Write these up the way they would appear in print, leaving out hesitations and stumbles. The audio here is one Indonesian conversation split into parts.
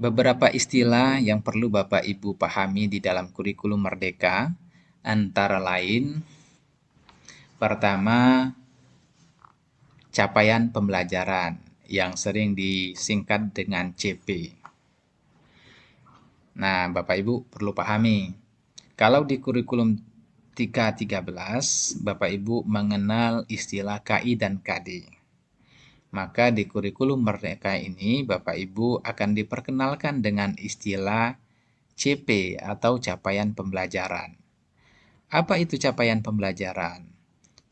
Beberapa istilah yang perlu Bapak Ibu pahami di dalam kurikulum Merdeka antara lain, pertama, capaian pembelajaran yang sering disingkat dengan CP. Nah, Bapak Ibu perlu pahami, kalau di kurikulum 313, Bapak Ibu mengenal istilah KI dan KD. Maka di kurikulum Merdeka ini Bapak Ibu akan diperkenalkan dengan istilah CP atau capaian pembelajaran. Apa itu capaian pembelajaran?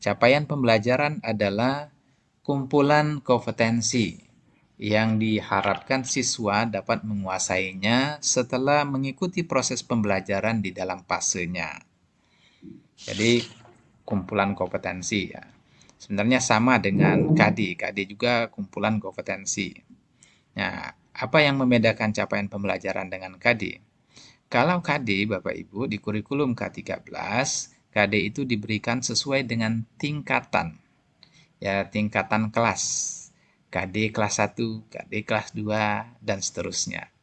Capaian pembelajaran adalah kumpulan kompetensi yang diharapkan siswa dapat menguasainya setelah mengikuti proses pembelajaran di dalam fasenya. Jadi kumpulan kompetensi ya. Sebenarnya sama dengan KD. KD juga kumpulan kompetensi. Nah, apa yang membedakan capaian pembelajaran dengan KD? Kalau KD, Bapak Ibu, di kurikulum K13, KD itu diberikan sesuai dengan tingkatan. Ya, tingkatan kelas. KD kelas 1, KD kelas 2, dan seterusnya.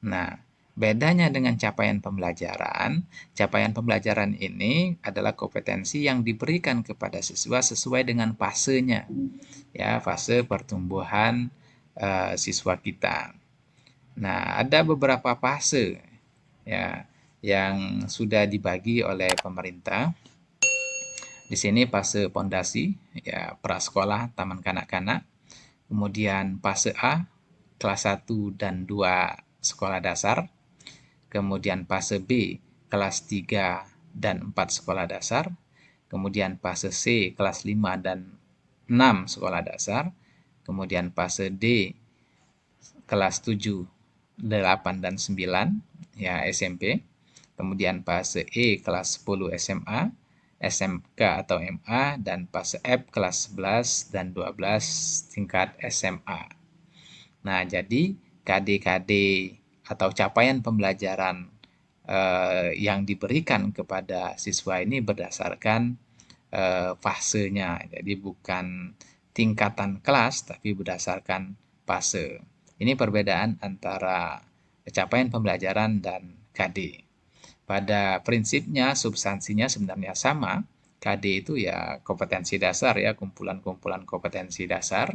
Nah, bedanya dengan capaian pembelajaran ini adalah kompetensi yang diberikan kepada siswa sesuai dengan fasenya. Ya, fase pertumbuhan siswa kita. Nah, ada beberapa fase ya yang sudah dibagi oleh pemerintah. Di sini fase pondasi, ya prasekolah, taman kanak-kanak. Kemudian fase A, kelas 1 dan 2 sekolah dasar. Kemudian fase B, kelas 3 dan 4 sekolah dasar. Kemudian fase C, kelas 5 dan 6 sekolah dasar. Kemudian fase D, kelas 7, 8 dan 9 ya SMP. Kemudian fase E kelas 10 SMA, SMK atau MA, dan fase F kelas 11 dan 12 tingkat SMA. Nah, jadi KD-KD atau capaian pembelajaran yang diberikan kepada siswa ini berdasarkan fasenya. Jadi bukan tingkatan kelas tapi berdasarkan fase. Ini perbedaan antara capaian pembelajaran dan KD. Pada prinsipnya, substansinya sebenarnya sama. KD itu ya kompetensi dasar ya, kumpulan-kumpulan kompetensi dasar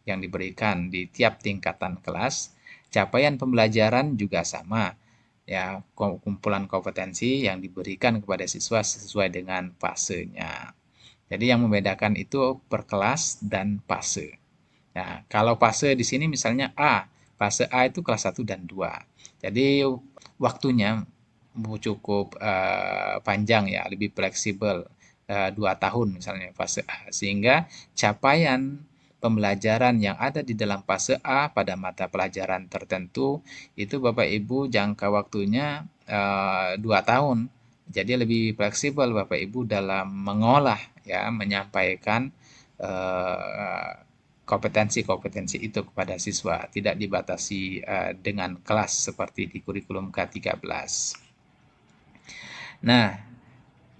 yang diberikan di tiap tingkatan kelas. Capaian pembelajaran juga sama ya, kumpulan kompetensi yang diberikan kepada siswa sesuai dengan fasenya. Jadi yang membedakan itu per kelas dan fase. Nah, kalau fase di sini misalnya A, fase A itu kelas 1 dan 2. Jadi waktunya cukup panjang ya, lebih fleksibel, 2 tahun misalnya fase A. Sehingga capaian pembelajaran yang ada di dalam fase A pada mata pelajaran tertentu itu Bapak Ibu jangka waktunya 2 tahun. Jadi lebih fleksibel Bapak Ibu dalam mengolah ya, menyampaikan kompetensi-kompetensi itu kepada siswa, tidak dibatasi dengan kelas seperti di kurikulum K13. Nah,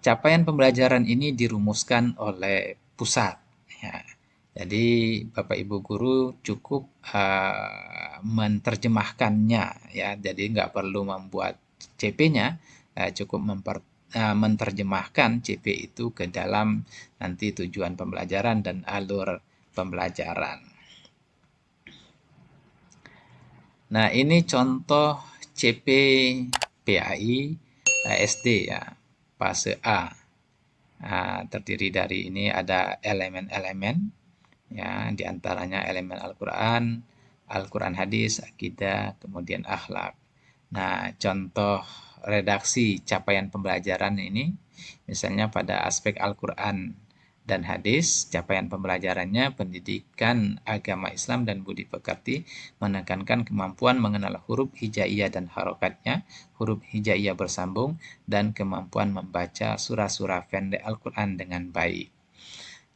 capaian pembelajaran ini dirumuskan oleh pusat. Ya. Jadi Bapak Ibu guru cukup menerjemahkannya ya. Jadi nggak perlu membuat CP-nya, cukup menerjemahkan CP itu ke dalam nanti tujuan pembelajaran dan alur pembelajaran. Nah, ini contoh CP PAI SD ya, fase A. Terdiri dari ini ada elemen-elemen ya, diantaranya elemen Al-Quran, Al-Quran hadis, akidah, kemudian akhlak. Nah, contoh redaksi capaian pembelajaran ini, misalnya pada aspek Al-Quran dan hadis, capaian pembelajarannya pendidikan agama Islam dan budi pekerti, menekankan kemampuan mengenal huruf hijaiyah dan harokatnya, huruf hijaiyah bersambung, dan kemampuan membaca surah-surah pendek Al-Quran dengan baik.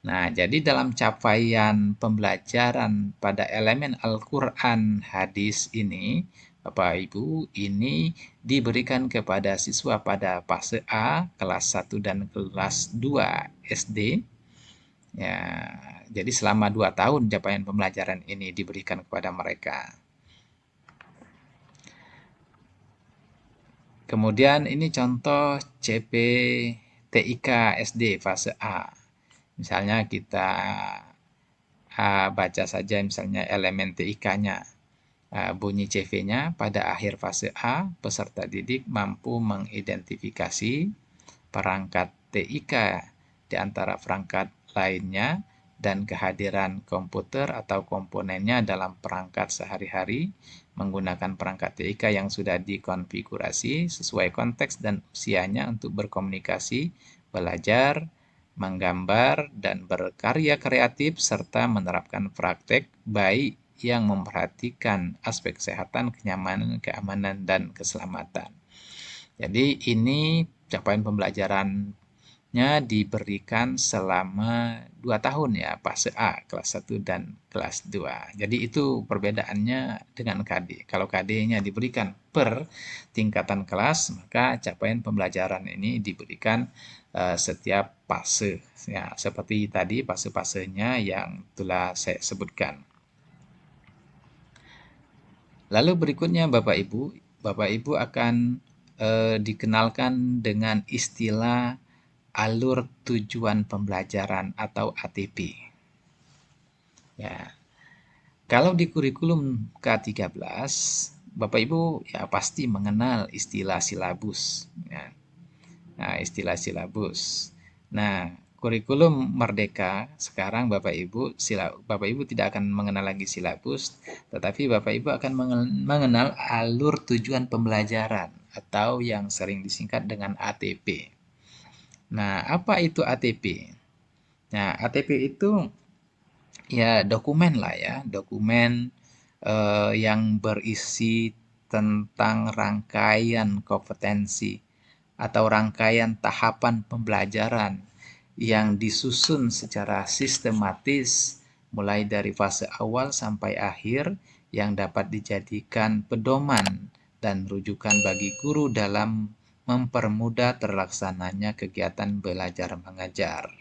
Nah, jadi dalam capaian pembelajaran pada elemen Al-Quran hadis ini, Bapak Ibu, ini diberikan kepada siswa pada fase A, kelas 1 dan kelas 2 SD. Ya, jadi selama 2 tahun capaian pembelajaran ini diberikan kepada mereka. Kemudian ini contoh CPTIK SD fase A. Misalnya kita baca saja misalnya elemen TIK-nya. Bunyi CV-nya pada akhir fase A, peserta didik mampu mengidentifikasi perangkat TIK di antara perangkat lainnya dan kehadiran komputer atau komponennya dalam perangkat sehari-hari menggunakan perangkat TIK yang sudah dikonfigurasi sesuai konteks dan usianya untuk berkomunikasi, belajar, menggambar, dan berkarya kreatif serta menerapkan praktek baik yang memperhatikan aspek kesehatan, kenyamanan, keamanan, dan keselamatan. Jadi ini capaian pembelajarannya diberikan selama 2 tahun ya, fase A, kelas 1 dan kelas 2. Jadi itu perbedaannya dengan KD. Kalau KD-nya diberikan per tingkatan kelas, maka capaian pembelajaran ini diberikan setiap fase. Ya, seperti tadi fase-fasenya yang telah saya sebutkan. Lalu berikutnya Bapak Ibu akan dikenalkan dengan istilah alur tujuan pembelajaran atau ATP. Ya, kalau di kurikulum K13, Bapak Ibu ya pasti mengenal istilah silabus. Ya. Nah, istilah silabus. Nah, kurikulum Merdeka sekarang Bapak Ibu tidak akan mengenal lagi silabus, tetapi Bapak Ibu akan mengenal alur tujuan pembelajaran atau yang sering disingkat dengan ATP. Nah, apa itu ATP? Nah, ATP itu ya dokumen lah ya, dokumen yang berisi tentang rangkaian kompetensi atau rangkaian tahapan pembelajaran yang disusun secara sistematis mulai dari fase awal sampai akhir yang dapat dijadikan pedoman dan rujukan bagi guru dalam mempermudah terlaksananya kegiatan belajar mengajar.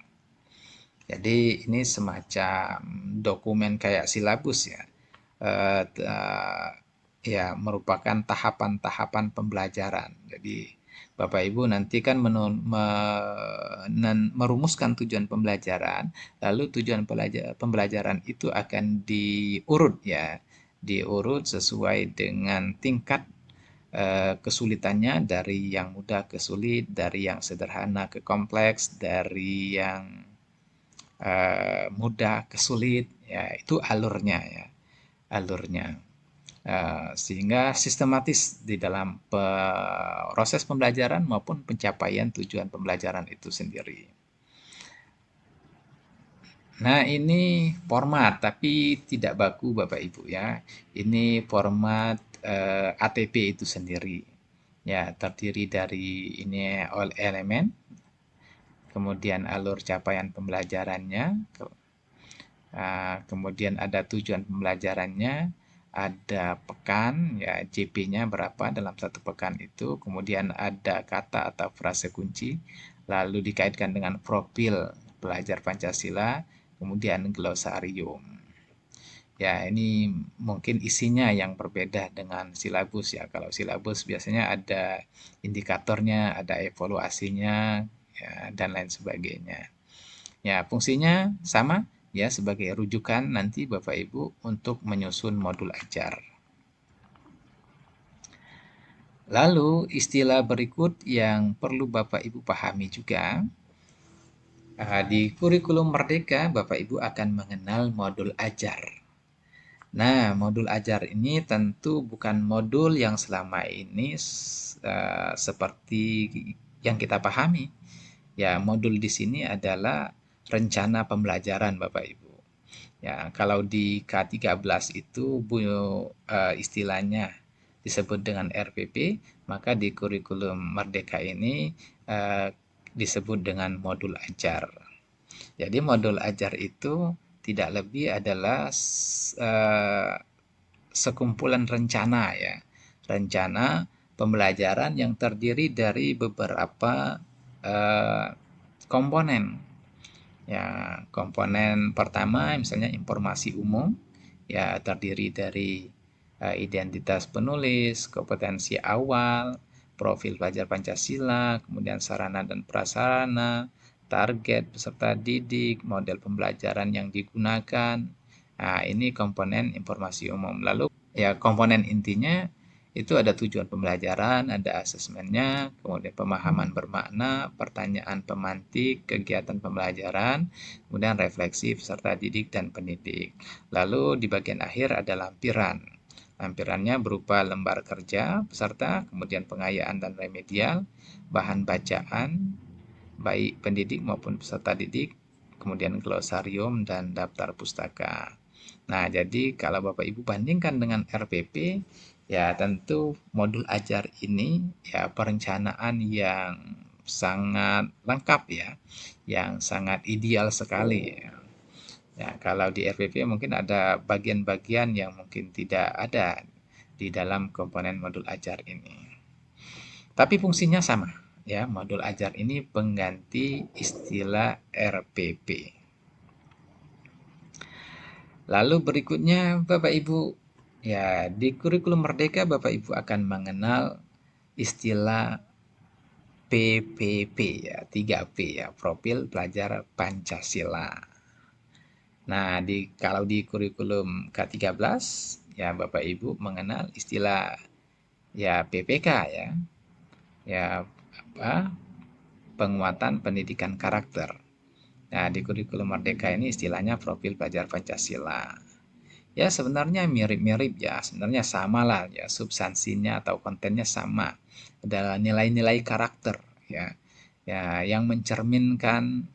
Jadi ini semacam dokumen kayak silabus ya. Ya merupakan tahapan-tahapan pembelajaran. Jadi Bapak Ibu nanti kan merumuskan tujuan pembelajaran, lalu tujuan pembelajaran itu akan diurut ya, diurut sesuai dengan tingkat kesulitannya dari yang mudah ke sulit, dari yang sederhana ke kompleks, dari yang mudah ke sulit, ya itu alurnya ya, alurnya. Sehingga sistematis di dalam proses pembelajaran maupun pencapaian tujuan pembelajaran itu sendiri. Nah, ini format tapi tidak baku Bapak Ibu ya. Ini format ATP itu sendiri. Ya, terdiri dari ini all elemen, kemudian alur capaian pembelajarannya, kemudian ada tujuan pembelajarannya, ada pekan, ya JP-nya berapa dalam satu pekan itu, kemudian ada kata atau frase kunci, lalu dikaitkan dengan profil pelajar Pancasila, kemudian glosarium. Ya, ini mungkin isinya yang berbeda dengan silabus ya. Kalau silabus biasanya ada indikatornya, ada evaluasinya, ya, dan lain sebagainya. Ya, fungsinya sama ya sebagai rujukan nanti Bapak Ibu untuk menyusun modul ajar. Lalu istilah berikut yang perlu Bapak Ibu pahami juga, di kurikulum Merdeka Bapak Ibu akan mengenal modul ajar. Nah, modul ajar ini tentu bukan modul yang selama ini seperti yang kita pahami. Ya, modul di sini adalah rencana pembelajaran Bapak Ibu. Ya, kalau di K13 itu istilahnya disebut dengan RPP, maka di kurikulum Merdeka ini disebut dengan modul ajar. Jadi modul ajar itu tidak lebih adalah sekumpulan rencana ya. Rencana pembelajaran yang terdiri dari beberapa komponen. Ya, komponen pertama misalnya informasi umum ya terdiri dari identitas penulis, kompetensi awal, profil pelajar Pancasila, kemudian sarana dan prasarana, target peserta didik, model pembelajaran yang digunakan. Nah, ini komponen informasi umum. Lalu ya komponen intinya itu ada tujuan pembelajaran, ada asesmennya, kemudian pemahaman bermakna, pertanyaan pemantik, kegiatan pembelajaran, kemudian refleksi peserta didik dan pendidik. Lalu di bagian akhir ada lampiran. Lampirannya berupa lembar kerja peserta, kemudian pengayaan dan remedial, bahan bacaan, baik pendidik maupun peserta didik, kemudian glosarium dan daftar pustaka. Nah, jadi kalau Bapak Ibu bandingkan dengan RPP, ya tentu modul ajar ini ya perencanaan yang sangat lengkap ya, yang sangat ideal sekali ya. Ya, kalau di RPP mungkin ada bagian-bagian yang mungkin tidak ada di dalam komponen modul ajar ini. Tapi fungsinya sama ya, modul ajar ini pengganti istilah RPP. Lalu berikutnya Bapak Ibu, ya di kurikulum Merdeka Bapak Ibu akan mengenal istilah PPP ya, 3P ya, profil pelajar Pancasila. Nah, kalau di kurikulum K13 ya Bapak Ibu mengenal istilah ya PPK ya. Ya apa? Penguatan pendidikan karakter. Nah, di kurikulum Merdeka ini istilahnya profil pelajar Pancasila. Ya, sebenarnya mirip-mirip ya, sebenarnya sama lah ya, substansinya atau kontennya sama. Adalah nilai-nilai karakter ya. Ya, yang mencerminkan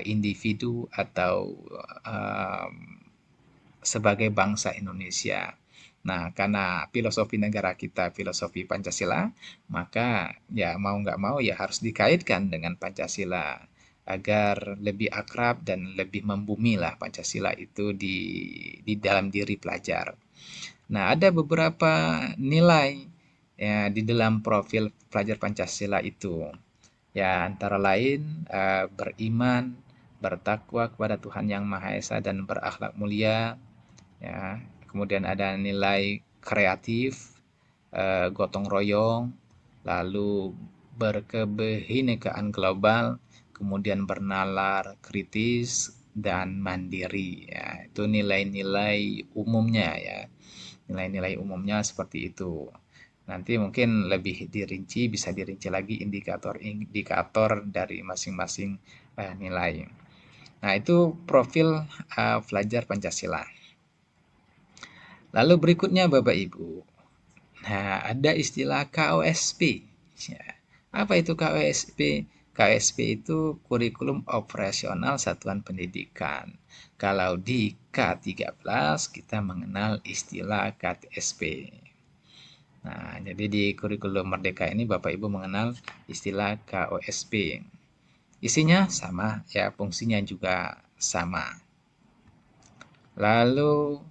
individu atau uh, sebagai bangsa Indonesia. Nah, karena filosofi negara kita filosofi Pancasila, maka ya mau nggak mau ya harus dikaitkan dengan Pancasila agar lebih akrab dan lebih membumi lah Pancasila itu di dalam diri pelajar. Nah, ada beberapa nilai ya di dalam profil pelajar Pancasila itu. Ya, antara lain beriman, bertakwa kepada Tuhan Yang Maha Esa dan berakhlak mulia, ya. Kemudian ada nilai kreatif, gotong royong, lalu berkebinekaan global, kemudian bernalar kritis dan mandiri ya. Itu nilai-nilai umumnya ya. Nilai-nilai umumnya seperti itu. Nanti mungkin lebih dirinci, bisa dirinci lagi indikator-indikator dari masing-masing nilai. Nah, itu profil pelajar Pancasila. Lalu berikutnya Bapak Ibu. Nah, ada istilah KOSP. Ya. Apa itu KOSP? KOSP itu kurikulum operasional satuan pendidikan. Kalau di K13 kita mengenal istilah KTSP. Nah, jadi di kurikulum Merdeka ini Bapak Ibu mengenal istilah KOSP. Isinya sama ya, fungsinya juga sama. Lalu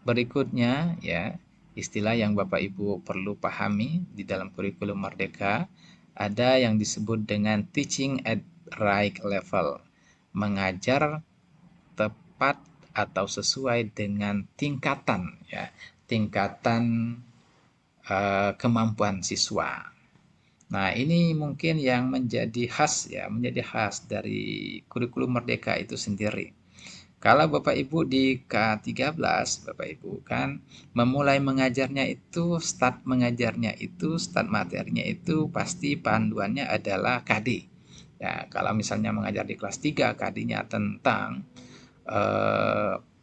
berikutnya ya, istilah yang Bapak Ibu perlu pahami di dalam kurikulum Merdeka ada yang disebut dengan teaching at right level, mengajar tepat atau sesuai dengan tingkatan ya, tingkatan kemampuan siswa. Nah, ini mungkin yang menjadi khas ya, menjadi khas dari kurikulum Merdeka itu sendiri. Kalau Bapak Ibu di K13, Bapak Ibu kan memulai mengajarnya itu, start mengajarnya itu, start materinya itu pasti panduannya adalah KD. Ya, kalau misalnya mengajar di kelas 3, KD-nya tentang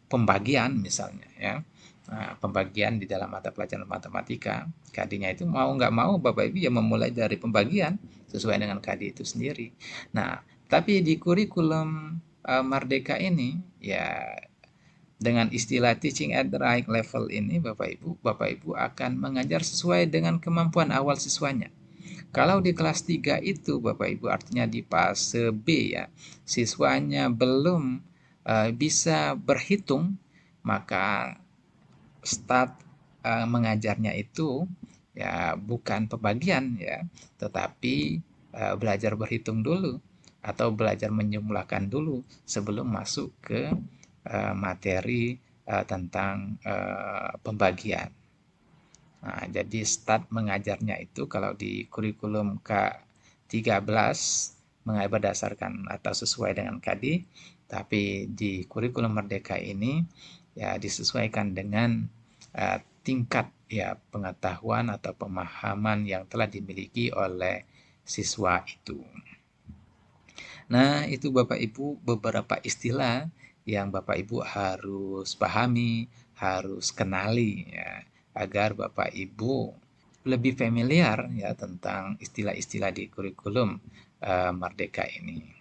pembagian misalnya ya. Nah, pembagian di dalam mata pelajaran matematika, KD-nya itu mau nggak mau Bapak Ibu ya memulai dari pembagian sesuai dengan KD itu sendiri. Nah, tapi di kurikulum Merdeka ini ya dengan istilah teaching at the right level ini Bapak Ibu akan mengajar sesuai dengan kemampuan awal siswanya. Kalau di kelas 3 itu Bapak Ibu artinya di fase B ya, siswanya belum bisa berhitung, maka start mengajarnya itu ya bukan pembagian ya, tetapi belajar berhitung dulu atau belajar menjumlahkan dulu sebelum masuk ke materi tentang pembagian. Nah, jadi start mengajarnya itu kalau di kurikulum K13 berdasarkan atau sesuai dengan KD, tapi di kurikulum Merdeka ini ya disesuaikan dengan tingkat ya pengetahuan atau pemahaman yang telah dimiliki oleh siswa itu. Nah, itu Bapak Ibu beberapa istilah yang Bapak Ibu harus pahami, harus kenali ya, agar Bapak Ibu lebih familiar ya tentang istilah-istilah di kurikulum Merdeka ini.